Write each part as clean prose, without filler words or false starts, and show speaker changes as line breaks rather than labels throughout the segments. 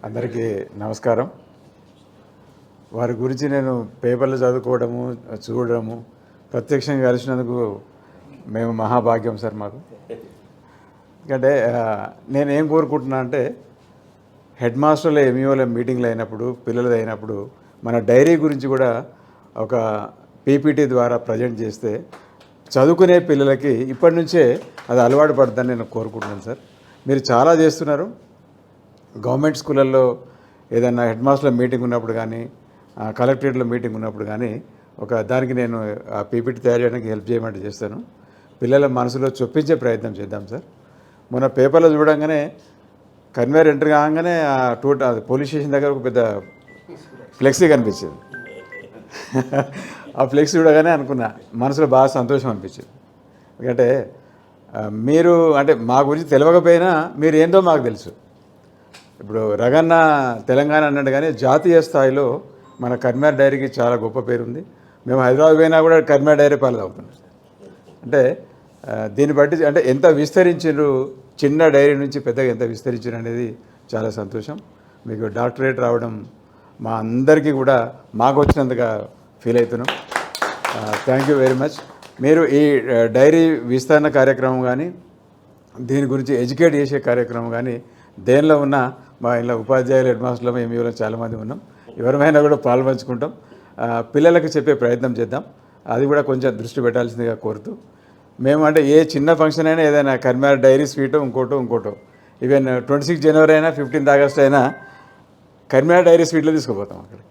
అందరికీ నమస్కారం. వారి గురించి నేను పేపర్లు చదువుకోవడము, చూడడము, ప్రత్యక్షంగా కలిసినందుకు మేము మహాభాగ్యం సార్ మాకు. ఎందుకంటే నేనేం కోరుకుంటున్నా అంటే హెడ్ మాస్టర్ల ఎంఈఓల మీటింగ్లు అయినప్పుడు, పిల్లలది అయినప్పుడు మన డైరీ గురించి కూడా ఒక పీపీటీ ద్వారా ప్రజెంట్ చేస్తే చదువుకునే పిల్లలకి ఇప్పటి నుంచే అది అలవాటు పడుతుందని నేను కోరుకుంటున్నాను సార్. మీరు చాలా చేస్తున్నారు. గవర్నమెంట్ స్కూళ్ళల్లో ఏదైనా హెడ్ మాస్టర్ల మీటింగ్ ఉన్నప్పుడు కానీ, కలెక్టరేట్లో మీటింగ్ ఉన్నప్పుడు కానీ దానికి నేను ఆ పీపీటీ తయారు చేయడానికి హెల్ప్ చేయమంటే చేస్తాను. పిల్లల మనసులో చొప్పించే ప్రయత్నం చేద్దాం సార్. మొన్న పేపర్లో చూడంగానే కన్వేర్ ఎంటర్ కాగానే పోలీస్ స్టేషన్ దగ్గర ఒక పెద్ద ఫ్లెక్సీ కనిపించింది. ఆ ఫ్లెక్సీ చూడగానే అనుకున్నా, మనసులో బాగా సంతోషం అనిపించింది. ఎందుకంటే మీరు అంటే మా గురించి తెలియకపోయినా మీరు ఏందో మాకు తెలుసు. ఇప్పుడు రగన్న తెలంగాణ అన్నాడు కానీ జాతీయ స్థాయిలో మన కర్మేర్ డైరీకి చాలా గొప్ప పేరుంది. మేము హైదరాబాద్ పోయినా కూడా కర్మేర్ డైరీ పాలు తాగుతున్నాం. అంటే దీన్ని బట్టి అంటే ఎంత విస్తరించారు, చిన్న డైరీ నుంచి పెద్దగా ఎంత విస్తరించారు అనేది చాలా సంతోషం. మీకు డాక్టరేట్ రావడం మా అందరికీ కూడా మాకు వచ్చినందుగా ఫీల్ అవుతున్నాం. Thank you very much. మీరు ఈ డైరీ విస్తరణ కార్యక్రమం కానీ, దీని గురించి ఎడ్యుకేట్ చేసే కార్యక్రమం కానీ దేనిలో ఉన్నా మా ఇలా ఉపాధ్యాయులు, హెడ్ మాస్టర్లు, ఎంఈఓలు చాలామంది ఉన్నాం. ఎవరిమైనా కూడా పాల్పంచుకుంటాం. పిల్లలకు చెప్పే ప్రయత్నం చేద్దాం. అది కూడా కొంచెం దృష్టి పెట్టాల్సిందిగా కోరుతూ, మేము అంటే ఏ చిన్న ఫంక్షన్ అయినా ఏదైనా కర్మేర్ డైరీ స్వీటో ఇంకోటో ఈవెన్ 26 జనవరి అయినా 15 ఆగస్ట్ అయినా కర్మేర్ డైరీ స్వీట్లో తీసుకుపోతాం అక్కడ.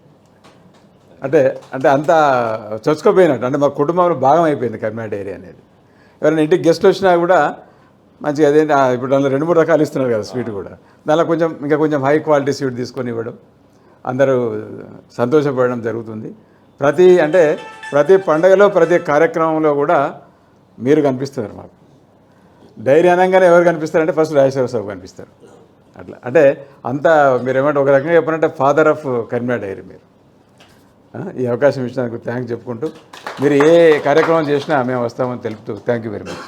అంటే అంటే అంత చొచ్చుకోపోయినట్టు, అంటే మా కుటుంబంలో భాగం అయిపోయింది కర్మేర్ డైరీ అనేది. ఎవరైనా ఇంటికి గెస్ట్లు వచ్చినా కూడా మంచిగా అదేంటి ఇప్పుడు దానిలో 2-3 రకాలు ఇస్తున్నారు కదా స్వీట్ కూడా, దానిలో కొంచెం హై క్వాలిటీ స్వీట్ తీసుకొని ఇవ్వడం, అందరూ సంతోషపడడం జరుగుతుంది. ప్రతి పండుగలో, ప్రతి కార్యక్రమంలో కూడా మీరు కనిపిస్తున్నారు మాకు. డైరీ అనగానే ఎవరు కనిపిస్తారంటే ఫస్ట్ రాజశేఖర సాబు కనిపిస్తారు. అట్లా అంటే అంతా మీరు ఏమంటే ఒక రకంగా చెప్పాలంటే ఫాదర్ ఆఫ్ కర్మేర్ డైరీ మీరు. ఈ అవకాశం ఇచ్చినందుకు థ్యాంక్స్ చెప్పుకుంటూ, మీరు ఏ కార్యక్రమం చేసినా మేము వస్తామని తెలుపుతూ థ్యాంక్ యూ వెరీ మచ్.